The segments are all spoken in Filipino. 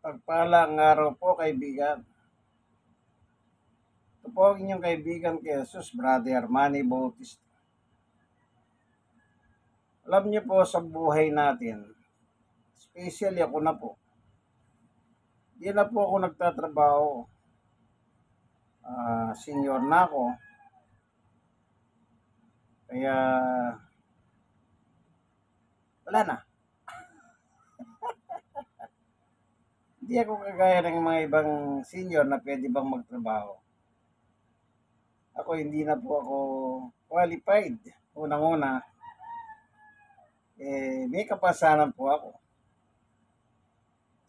Pagpalang araw po, kaibigan. Ito po ang inyong kaibigan kay Jesus, Brother Manny Bautista. Alam niyo po sa buhay natin, especially ako na po, di na po ako nagtatrabaho. Senior na ako. Kaya, wala na. Hindi ako kagaya ng mga ibang senior na pwede bang magtrabaho. Ako, hindi na po ako qualified. Unang-una, may kapasanan po ako.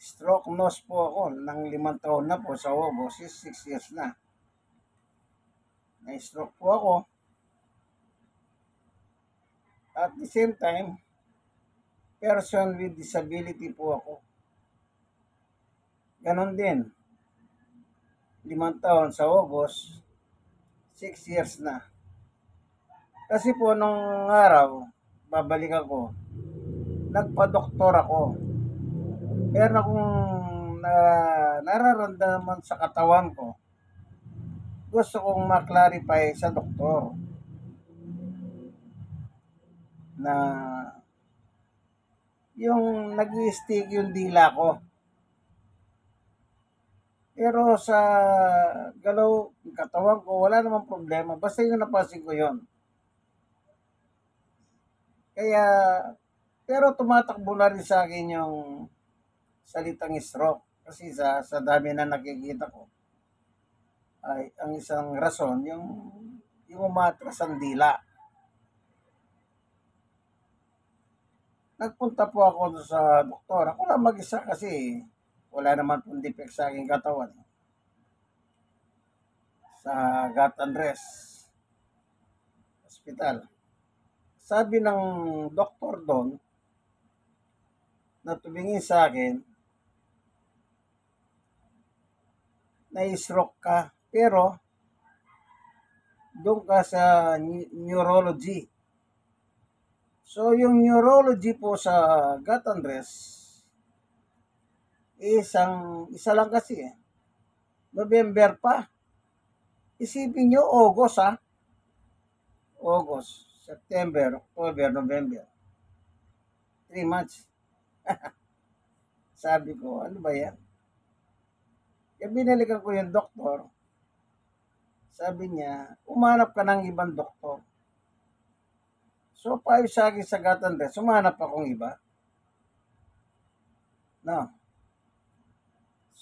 Stroke nose po ako ng 5 taon na po sa August, 6 years na. Na-stroke po ako. At the same time, person with disability po ako. Ganon din. 5 taon sa August, 6 years na. Kasi po nung araw, babalik ako, nagpa-doktor ako. Meron akong nararamdaman sa katawan ko. Gusto kong ma-clarify sa doktor na yung nag-i-stick yung dila ko. Pero sa galaw ng katawan ko, wala namang problema. Basta yung napansin ko yon. Kaya, pero tumatakbo na rin sa akin yung salitang stroke. Kasi sa dami na nakikita ko, ay ang isang rason, yung umatras ang dila. Nagpunta po ako sa doktor. Ako lang mag-isa kasi wala naman pong defect sa aking katawan. Sa Gat Andres Hospital. Sabi ng doktor doon na tumingin sa akin, na-stroke ka, pero doon ka sa neurology. So, yung neurology po sa Gat Andres, isa lang kasi eh. November pa. Isipin nyo, August ha. August, September, October, November. 3 months. Sabi ko, ano ba yan? Kaya binalikan ko yung doktor. Sabi niya, umanap ka ng ibang doktor. So, payo sa akin sa Gat Andres, umanap akong iba. No.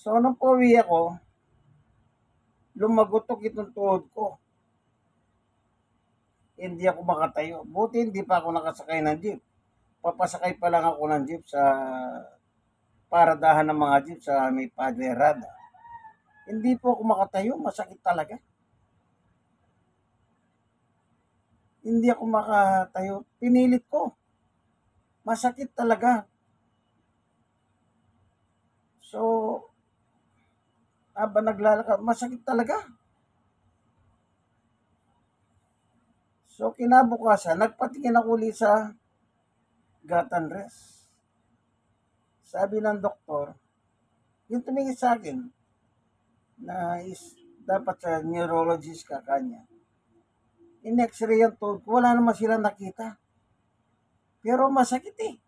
So, nung pauwi ako, lumagotok itong tuhod ko. Hindi ako makatayo. Buti hindi pa ako nakasakay ng jeep. Papasakay pa lang ako ng jeep sa paradahan ng mga jeep sa may Padre Rada. Hindi po ako makatayo. Masakit talaga. Hindi ako makatayo. Pinilit ko. Masakit talaga. So, habang naglalakad, masakit talaga. So, kinabukasan, nagpatingin ako ulit sa Gat Andres. Sabi ng doktor, yung tumingin sa akin, na dapat sa neurologist ka kanya. In x-ray yung tuhod ko, wala naman silang nakita. Pero masakit eh.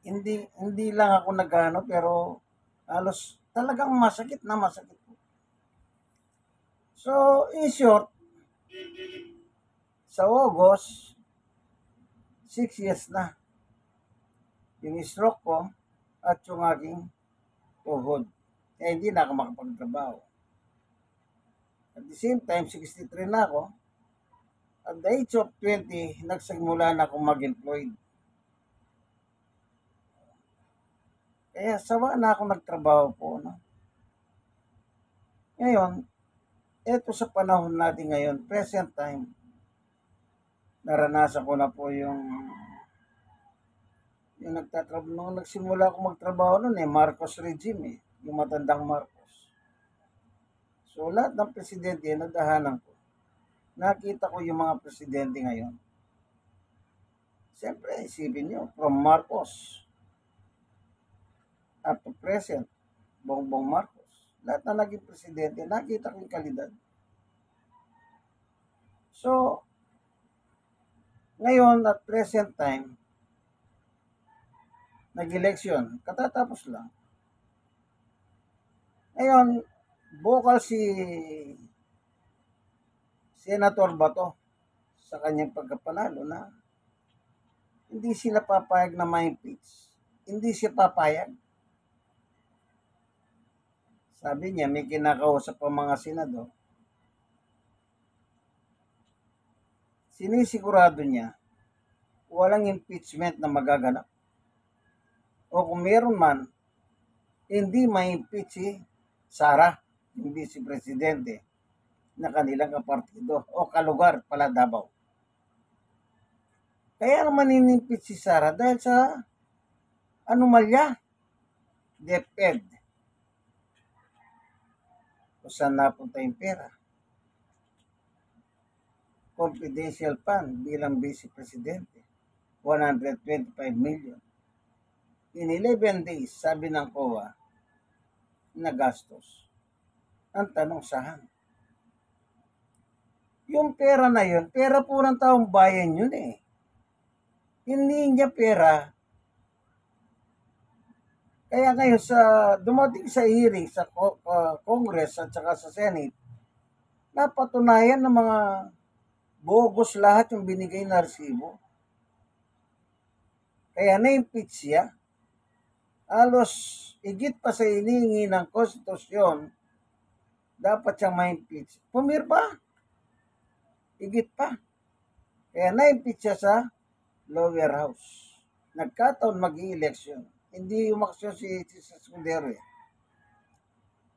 Hindi lang ako nagano, pero halos talagang masakit na masakit. So, in short, sa August, 6 years na yung stroke ko at yung aking tuhod. Kaya hindi na ako makapagtrabaho. At the same time, 63 na ako. At the age of 20, nagsimula na akong mag-employed. Kaya sawa na akong nagtrabaho po. No? Ngayon, eto sa panahon natin ngayon, present time, naranasan ko na po yung nagtatrabaho, nung nagsimula ako magtrabaho noon Marcos regime yung matandang Marcos. So lahat ng presidente nadahanan ko. Nakita ko yung mga presidente ngayon. Siyempre, isipin nyo, from Marcos, up to present, Bongbong Marcos. Lahat na naging presidente, nakita ko yung kalidad. So, ngayon at present time, nag-election, katatapos lang. Ngayon, vocal si Senator Bato sa kanyang pagkapanalo na hindi sila papayag na ma-impeach. Hindi siya papayag. Sabi niya, may kinakausap ang mga senador. Sinisigurado niya, walang impeachment na magaganap. O kung meron man, hindi ma-impeach si Sara, yung vice presidente na kanilang kapartido o kalugar pala Davao. Kaya naman in-impeach si Sara dahil sa anomalya, DepEd. Kung saan napunta yung pera. Confidential fund bilang vice presidente, 125 million. In 11 days, sabi ng COA, nagastos. Ang tanong saan? Yung pera na yun, pera po ng taong bayan yun eh. Hindi niya pera. Kaya ngayon sa dumating sa hearing sa Congress at saka sa Senate, napatunayan ng mga bogus lahat yung binigay na resibo. Kaya na-impeach siya. Halos higit pa sa inihingi ng konstitusyon, dapat siyang ma-impeach. Pumirma. Higit pa. Kaya na-impeach siya sa lower house. Nagkataon mag-i-election. Hindi umaksyon si Escudero eh.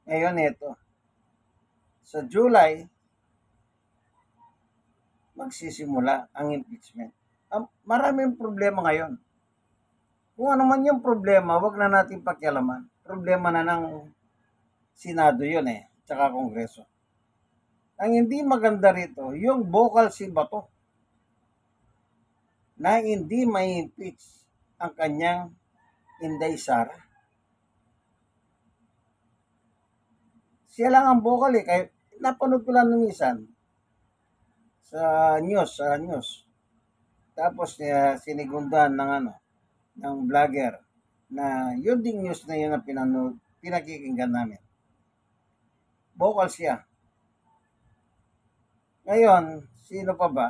Ngayon ito. Sa July, magsisimula ang impeachment. Maraming problema ngayon. Kung ano man yung problema, wag na natin pakialaman. Problema na ng Senado yun eh, tsaka Kongreso. Ang hindi maganda rito, yung vocal si Bato na hindi may impeach ang kanyang Inday Sara. Siya lang ang vocal eh. Kaya napanood ko lang numisan sa news. Tapos sinigundan ng vlogger na yun ding news na yun na pinakikinggan namin. Vocal siya. Ngayon, sino pa ba?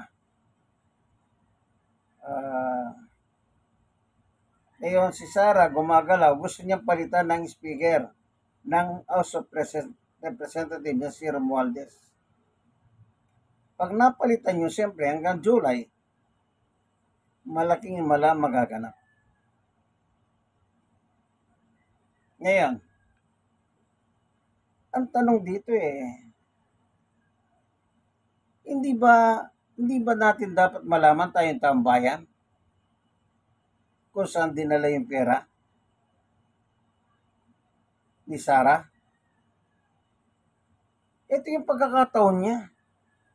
Ngayon si Sara gumagalaw, gusto niyang palitan ng speaker ng House of Representatives na si Romualdez. Pag napalitan nyo, siyempre hanggang July, malaking magaganap. Ngayon, ang tanong dito hindi ba natin dapat malaman tayong taong bayan kung saan dinala yung pera ni Sara? Ito yung pagkakataon niya.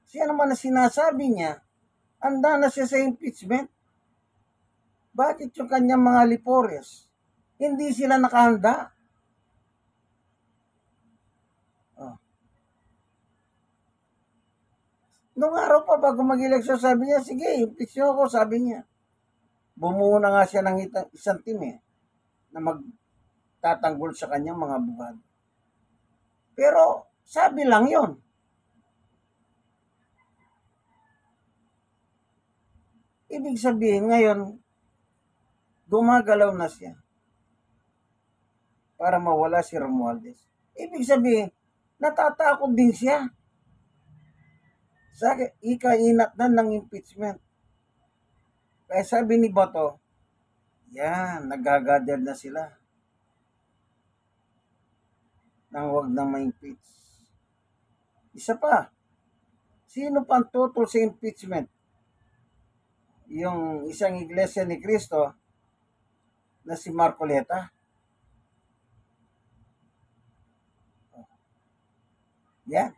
Siya naman na sinasabi niya, handa na siya sa impeachment. Bakit yung kanyang mga Lipores, hindi sila nakahanda? Noong araw pa bago mag-eleksyon, sabi niya, sige, impeach niyo ako, sabi niya. Bumuo na nga siya ng isang team na magtatanggol sa kanyang mga abogado. Pero, sabi lang yon. Ibig sabihin, ngayon, gumagalaw na siya para mawala si Romualdez. Ibig sabihin, natatakot din siya sa ikainat na ng impeachment. Kaya sabi ni Bato, yan, nagagather na sila nang wag na ma-impeach. Isa pa, sino pang tutol sa impeachment? Yung isang Iglesia ni Cristo na si Marcoleta. Yan.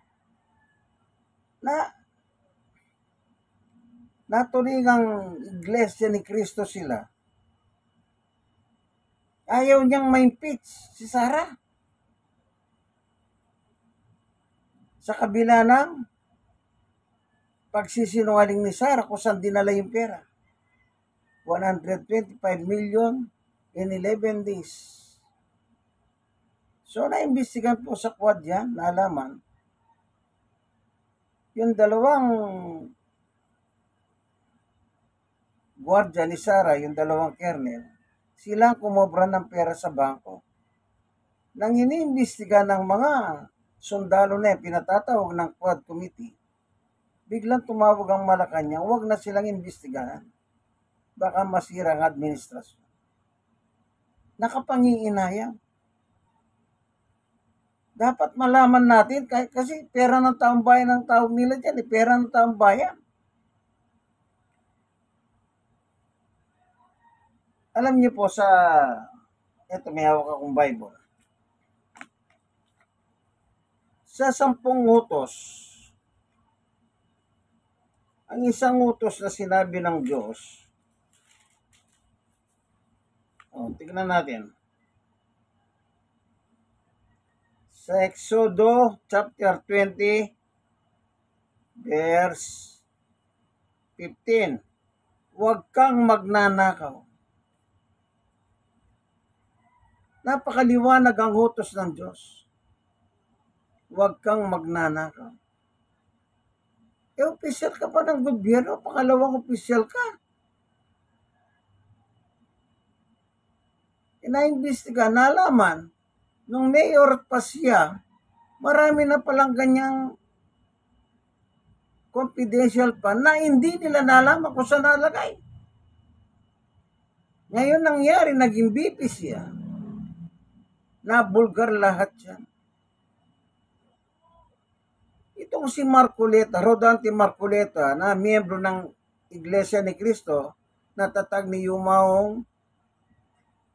Naturingang Iglesia ni Cristo sila. Ayaw niyang ma-impeach si Sara. Sa kabila ng pagsisinungaling ni Sara kung saan dinala yung pera. 125 million in 11 days. So, naimbestigan po sa quad yan, nalaman, yung dalawang gwardiya ni Sara, yung dalawang kernel, silang kumobra ng pera sa bangko. Nang iniimbestiga ng mga sundalo na pinatatawag ng quad committee, biglang tumawag ang Malacanang, huwag na silang imbestigahan. Baka masira ang administrasyon. Nakapangiinayang. Dapat malaman natin, kasi pera ng taong bayan ang tawag nila dyan, pera ng taong bayan. Alam niyo po eto may hawak akong Bible. Sa 10 utos, ang isang utos na sinabi ng Diyos, tignan natin. Sa Exodo chapter 20, verse 15, huwag kang magnanakaw. Napakaliwanag ang utos ng Diyos. Huwag kang magnanakaw. Opisyal ka pa ng gobyerno, pangalawang opisyal ka. Inaimbestiga, nalaman, nung mayor pa siya, marami na palang ganyang confidential pa na hindi nila nalaman kung saan nalagay. Ngayon nangyari, naging BP siya. Nabulgar lahat yan. Itong si Marcoleta, Rodante Marcoleta, na miyembro ng Iglesia ni Cristo, natatag ni Yumaong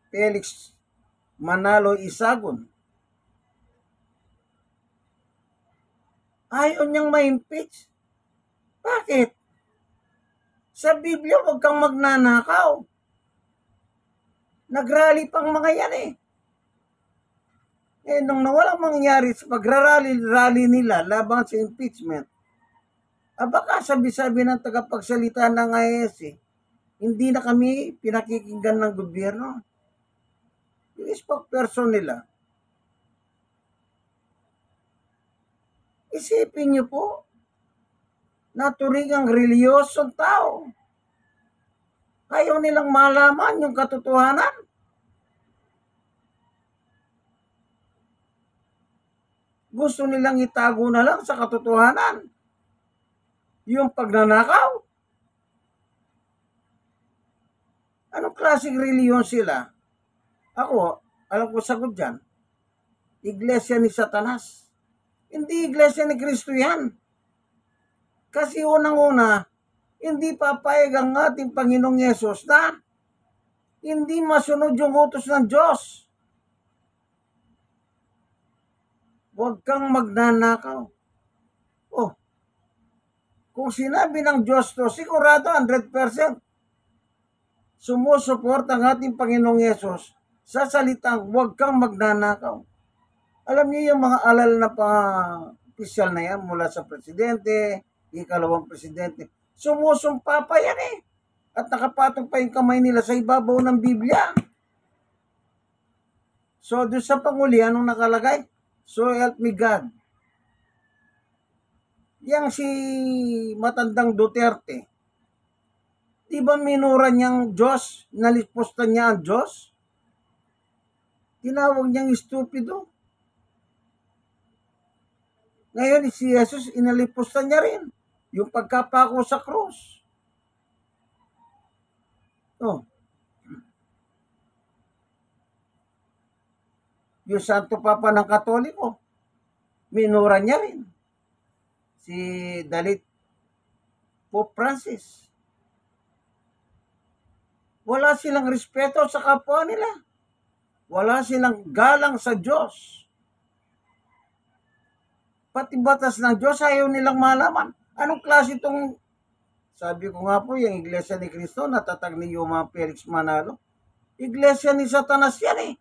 Felix Manalo Isagon. Ayaw niyang ma-impeach. Bakit? Sa Biblia, huwag kang magnanakaw. Nagrally pang mga yan eh. Nung nawalang mangyari sa pagrarally nila laban sa impeachment, baka sabi-sabi ng tagapagsalita ng IAS, hindi na kami pinakikinggan ng gobyerno. Yung spokesperson nila. Isipin niyo po, naturingang reliyosong tao. Ayaw nilang malaman yung katotohanan. Gusto nilang itago na lang sa katotohanan yung pagnanakaw. Anong klaseng reliyon sila? Ako, alam ko sagot dyan. Iglesia ni Satanas. Hindi Iglesia ni Cristo yan. Kasi unang-una, hindi papayag ang ating Panginoong Yesus na hindi masunod yung utos ng Diyos. Huwag kang magnanakaw. Kung sinabi ng Diyos to, sigurado 100% sumusuporta ang ating Panginoong Yesus sa salitang huwag kang magnanakaw. Alam niyo yung mga alal na opisyal na yan mula sa presidente, ikalawang presidente, sumusumpa pa yan eh. At nakapatong pa yung kamay nila sa ibabaw ng Biblia. So, doon sa Panguli, anong nakalagay? So help me God. Yang si matandang Duterte, di ba minura niyang Diyos? Nalipusta niya ang Diyos? Tinawag niyang stupido. Ngayon si Jesus, inalipusta niya rin yung pagkapako sa krus. Yung Santo Papa ng Katoliko, minura niya rin. Si Dalit Pope Francis. Wala silang respeto sa kapwa nila. Wala silang galang sa Diyos. Pati batas ng Diyos ayaw nilang malaman. Anong klase itong, sabi ko nga po, yung Iglesia ni Cristo, natatag ni Yuma Felix Manalo. Iglesia ni Satanas yan eh.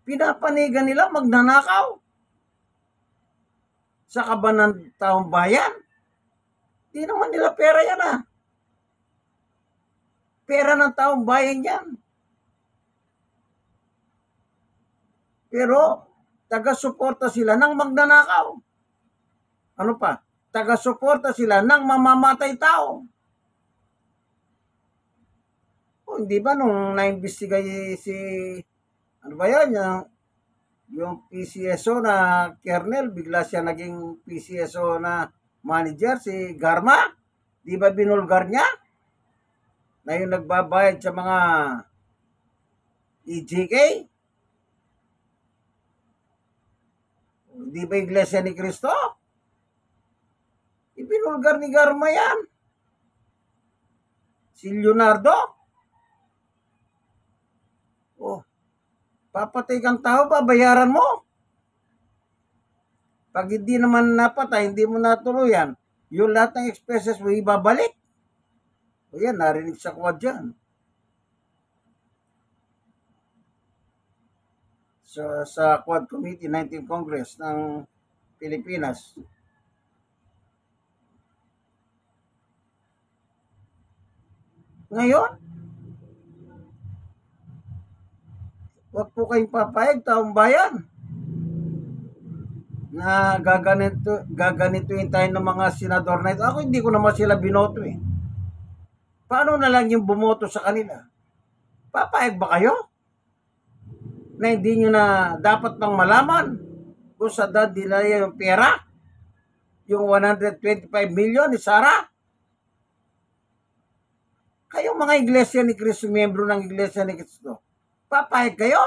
Pinapanigan nila magnanakaw sa kaban ng taong bayan. Di naman nila pera yan ah. Pera ng taong bayan yan. Pero, taga-suporta sila ng magnanakaw. Ano pa? Taga-suporta sila ng mamamatay tao. O, hindi ba nung naimbestiga si, ano ba yan, yung PCSO na kernel, bigla siya naging PCSO na manager, si Garma? Di ba binulgar niya? Na yung nagbabayad sa mga EJK? Di ba Iglesia ni Cristo? Ibinulgar ni Garma yan. Si Leonardo? Oh, papatay kang tao, babayaran mo. Pag hindi naman napatay, hindi mo natuluyan, yung lahat ng expenses mo ibabalik. O yan, narinig sa quad dyan. So, sa Quad Committee 19th Congress ng Pilipinas. Ngayon, wag po kayong papayag, taong bayan, na gaganituin tayo ng mga senador na ito. Ako hindi ko naman sila binoto eh. Paano na lang yung bumoto sa kanila? Papayag ba kayo? Na hindi nyo na dapat pang malaman kung sa nila yung pera? Yung 125 million ni Sara? Kayong mga iglesia ni Cristo, miyembro ng iglesia ni Cristo, papayag kayo?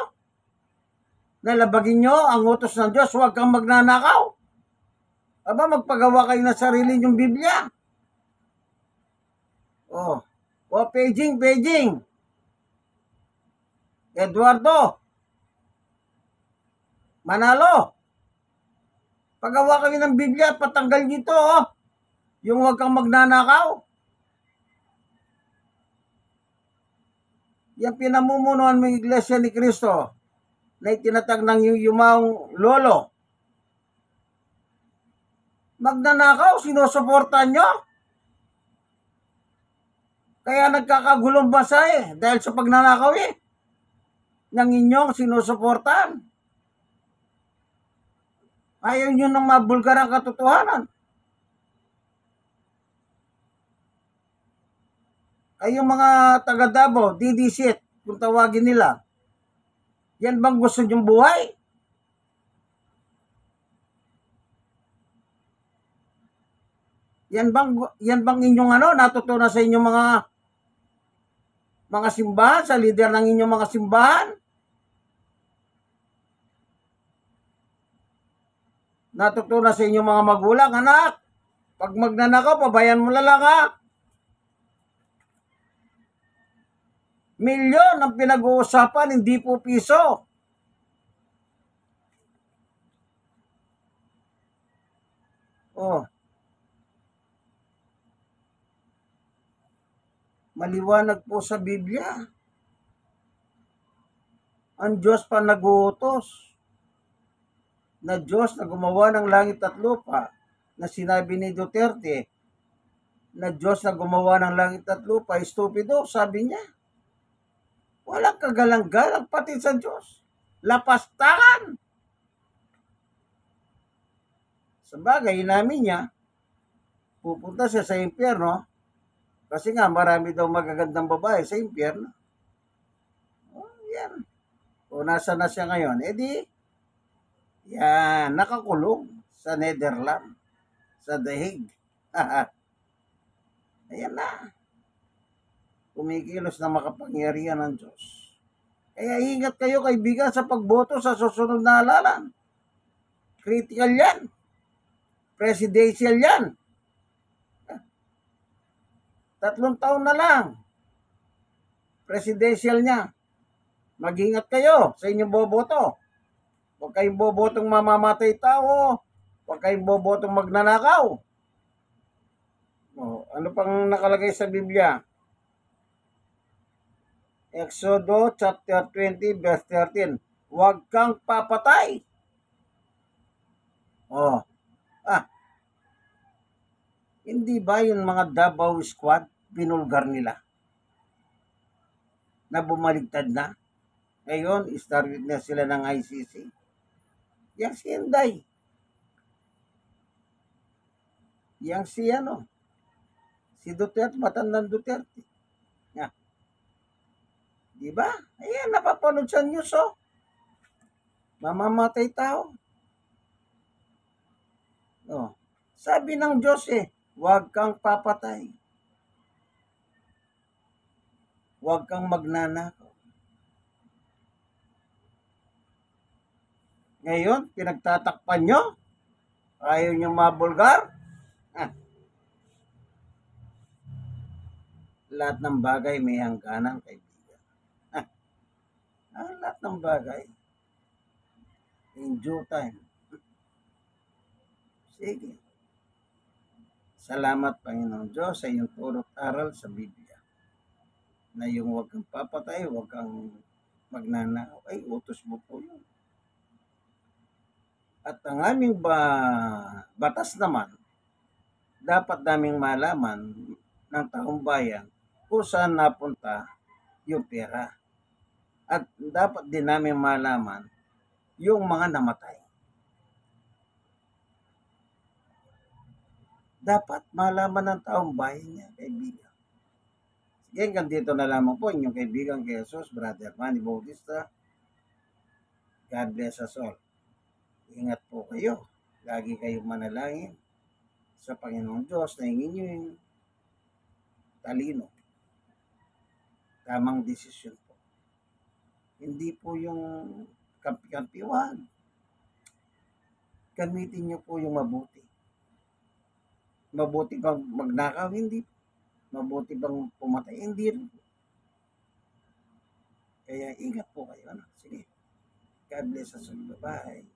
Nalabagin nyo ang utos ng Diyos, huwag kang magnanakaw. Aba, magpagawa kayo ng sarili nyong Biblia. Paging. Eduardo. Manalo. Pagawa kayo ng Biblia at patanggal nito, yung huwag kang magnanakaw. Yan pinamumunuan ng Iglesia ni Cristo na itinatag ng yumaong lolo. Magnanakaw, sinusuportahan nyo. Kaya nagkakagulong bansa dahil sa pagnanakaw ng inyong sinusuportahan. Ayaw nyo nang mabulgar ang katotohanan. Ay yung mga taga Davao, DDC, kung tawagin nila, yan bang gusto nyong buhay? Yan bang inyong natutunan sa inyong mga simbahan, sa leader ng inyong mga simbahan? Natutunan sa inyong mga magulang, anak, pag magnanakaw, pabayan mo lang Milyon ang pinag-uusapan, hindi po piso. Maliwanag po sa Biblia. Ang Diyos pa nag-uutos na Diyos na gumawa ng langit at lupa, na sinabi ni Duterte na Diyos na gumawa ng langit at lupa, stupido, sabi niya. Walang kagalang-galang pati sa Diyos. Lapastangan. Sa bagay namin niya, pupunta siya sa impyerno kasi nga marami daw magagandang babae sa impyerno. Yan. O nasa na siya ngayon? Yan, nakakulong sa Netherlands, sa The Hague. Ayan na. Kumikilos na makapangyarihan ng Diyos. Kaya ingat kayo kaibigan sa pagboto sa susunod na halalan. Critical yan. Presidential yan. 3 taon na lang. Presidential niya. Mag-ingat kayo sa inyong boboto. Huwag kayong bobotong mamamatay tao. Huwag kayong bobotong magnanakaw. Ano pang nakalagay sa Biblia? Exodo chapter 20 verse 13. Huwag kang papatay. Oh, ah, hindi ba yung mga Davao Squad, binulgar nila na bumaligtad na? Ngayon, started na sila ng ICC. Yang si Inday. Yang si ano, si Duterte, matandang Duterte. Yeah. Di ba? Ayan, napapanood sa news, oh. Mamamatay tao. Oh. Sabi ng Diyos huwag kang papatay. Huwag kang magnanakaw. Ngayon, pinagtatakpan nyo? Ayaw nyo mabulgar? Ah, lahat ng bagay may hangganan, kaibigan. Lahat ng bagay. In due time. Sige. Salamat, Panginoon Diyos, sa iyong turo't aral sa Biblia. Na yung huwag kang papatay, huwag kang magnanakaw. Ay, utos mo po yun. At ang aming batas naman, dapat naming malaman ng taong bayan kung saan napunta yung pera. At dapat din namin malaman yung mga namatay. Dapat malaman ng taong bayan niya, kaibigan. Sige, hanggang dito na lamang po inyong kaibigan kay Jesus, Brother Manny Bautista. God bless us all. Ingat po kayo. Lagi kayong manalangin sa Panginoong Diyos na hingin nyo yung talino. Tamang desisyon po. Hindi po yung kampi-kampi, wag. Gamitin nyo po yung mabuti. Mabuti bang magnakaw? Hindi. Mabuti bang pumatay? Hindi rin. Kaya ingat po kayo. Ano? Sige. God bless us all. Bye.